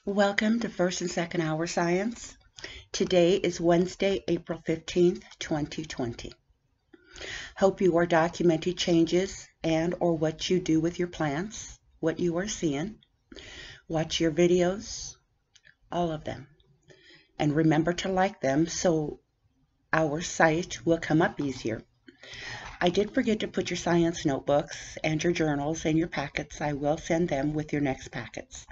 Welcome to First and Second Hour Science. Today is Wednesday, April 15th, 2020. Hope you are documenting changes and or what you do with your plants, what you are seeing. Watch your videos, all of them. And remember to like them so our site will come up easier. I did forget to put your science notebooks and your journals in your packets. I will send them with your next packets.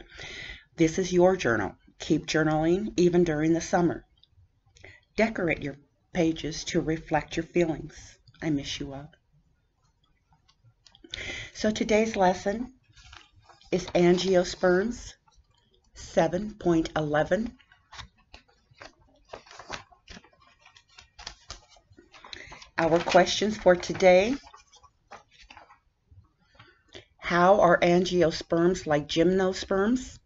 This is your journal. Keep journaling even during the summer. Decorate your pages to reflect your feelings. I miss you all. So today's lesson is Angiosperms 7.11. Our questions for today: how are angiosperms like gymnosperms?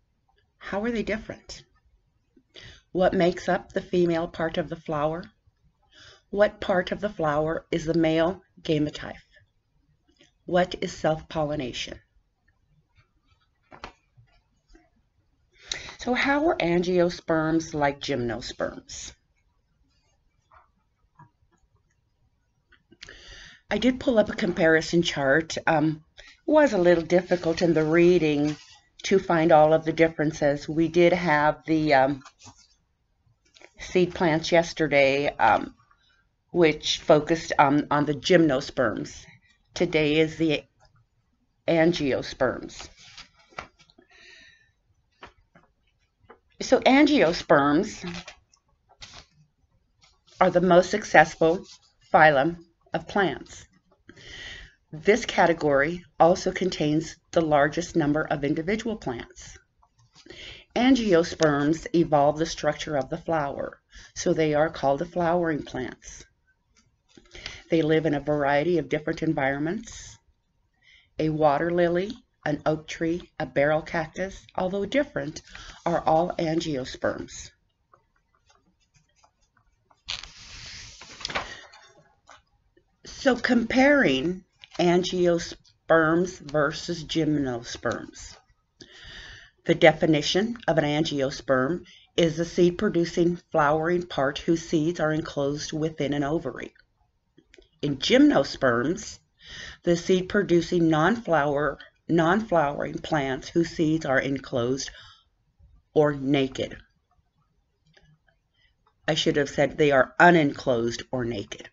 How are they different? What makes up the female part of the flower? What part of the flower is the male gametophyte? What is self-pollination? So how are angiosperms like gymnosperms? I did pull up a comparison chart. It was a little difficult in the reading to find all of the differences. We did have the seed plants yesterday, which focused on the gymnosperms. Today is the angiosperms. So angiosperms are the most successful phylum of plants. This category also contains the largest number of individual plants. Angiosperms evolve the structure of the flower, so they are called the flowering plants. They live in a variety of different environments. A water lily, an oak tree, a barrel cactus, although different, are all angiosperms. So comparing angiosperms versus gymnosperms. The definition of an angiosperm is the seed-producing flowering part whose seeds are enclosed within an ovary. In gymnosperms, the seed-producing non-flowering plants whose seeds are enclosed or naked. I should have said they are unenclosed or naked.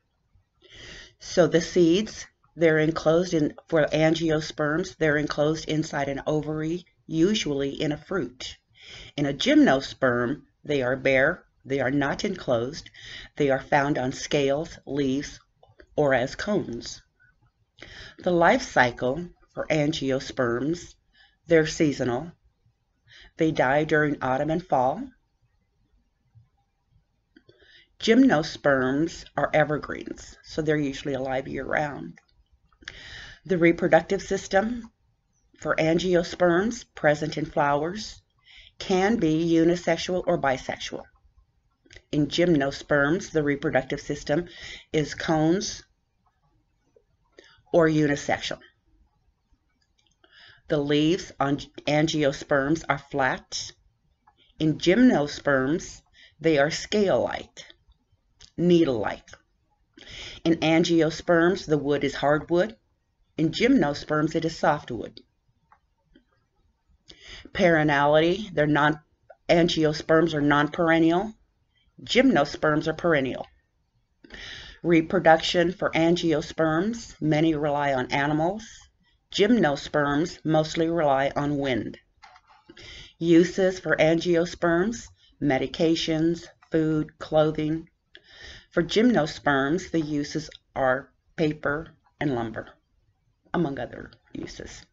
So the seeds, they're enclosed for angiosperms, they're enclosed inside an ovary, usually in a fruit. In a gymnosperm, they are bare, they are not enclosed, they are found on scales, leaves, or as cones. The life cycle for angiosperms, they're seasonal. They die during autumn and fall. Gymnosperms are evergreens, so they're usually alive year-round. The reproductive system for angiosperms present in flowers can be unisexual or bisexual. In gymnosperms, the reproductive system is cones or unisexual. The leaves on angiosperms are flat. In gymnosperms, they are scale-like, needle-like. In angiosperms, the wood is hardwood. In gymnosperms, it is softwood. Perennality, angiosperms are non-perennial. Gymnosperms are perennial. Reproduction for angiosperms, many rely on animals. Gymnosperms mostly rely on wind. Uses for angiosperms, medications, food, clothing. For gymnosperms, the uses are paper and lumber, among other uses.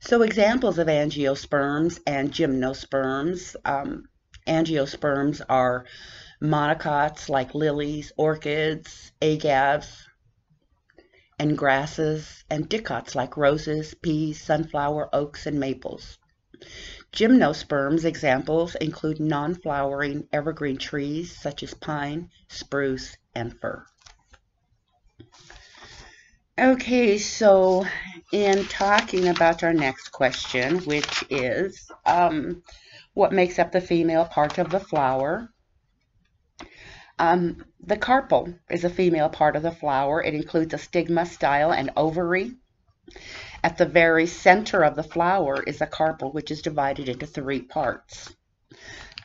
So examples of angiosperms and gymnosperms. Angiosperms are monocots like lilies, orchids, agaves, and grasses, and dicots like roses, peas, sunflower, oaks, and maples. Gymnosperms examples include non-flowering evergreen trees such as pine, spruce, and fir. Okay, so in talking about our next question, which is what makes up the female part of the flower. The carpel is a female part of the flower. It includes a stigma, style, and ovary. At the very center of the flower is a carpel, which is divided into 3 parts.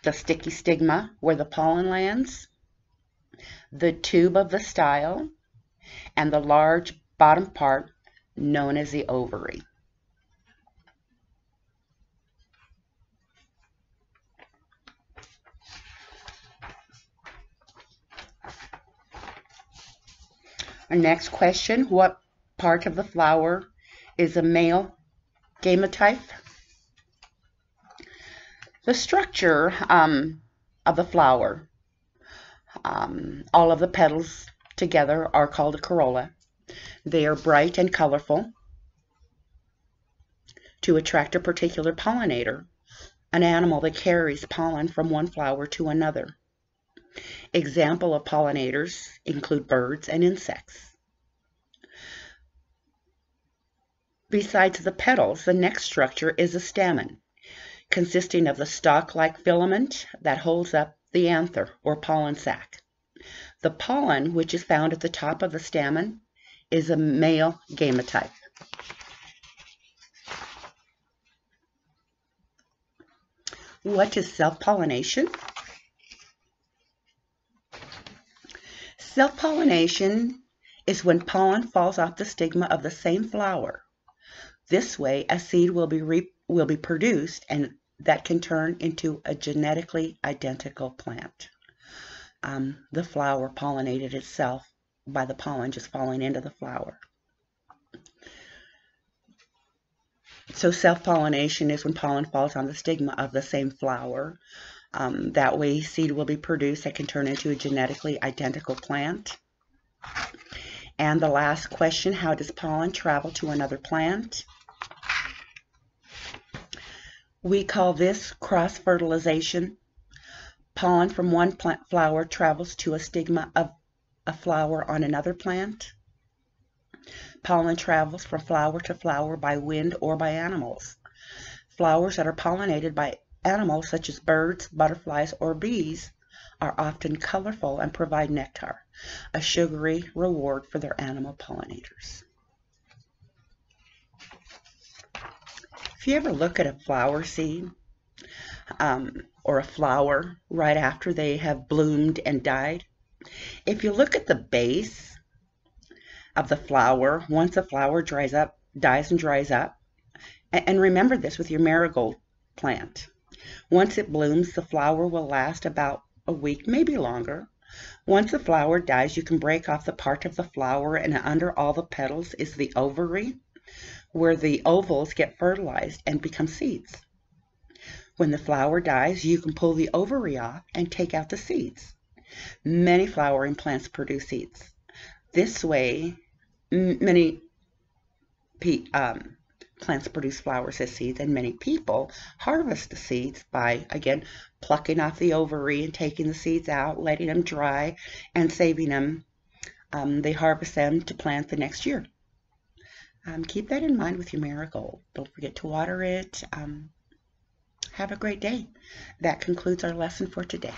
The sticky stigma, where the pollen lands, the tube of the style, and the large bottom part known as the ovary. Our next question, what part of the flower is a male gametophyte? The structure of the flower, all of the petals together are called a corolla. They are bright and colorful to attract a particular pollinator, an animal that carries pollen from one flower to another. Example of pollinators include birds and insects. Besides the petals, the next structure is a stamen, consisting of the stalk-like filament that holds up the anther or pollen sac. The pollen, which is found at the top of the stamen, is a male gametophyte. What is self-pollination? Self-pollination is when pollen falls off the stigma of the same flower. This way, a seed will be produced, and that can turn into a genetically identical plant. The flower pollinated itself by the pollen just falling into the flower. So self-pollination is when pollen falls on the stigma of the same flower. That way, seed will be produced that can turn into a genetically identical plant. And the last question, how does pollen travel to another plant? We call this cross-fertilization. Pollen from one plant flower travels to a stigma of a flower on another plant. Pollen travels from flower to flower by wind or by animals. Flowers that are pollinated by animals such as birds, butterflies, or bees are often colorful and provide nectar, a sugary reward for their animal pollinators. If you ever look at a flower seed or a flower right after they have bloomed and died, if you look at the base of the flower, once the flower dies and dries up, and remember this with your marigold plant. Once it blooms, the flower will last about a week, maybe longer. Once the flower dies, you can break off the part of the flower, and under all the petals is the ovary, where the ovals get fertilized and become seeds. When the flower dies, you can pull the ovary off and take out the seeds. Many flowering plants produce seeds. This way, many plants produce flowers as seeds, and many people harvest the seeds by, again, plucking off the ovary and taking the seeds out, letting them dry, and saving them. They harvest them to plant the next year. Keep that in mind with your marigold. Don't forget to water it. Have a great day. That concludes our lesson for today.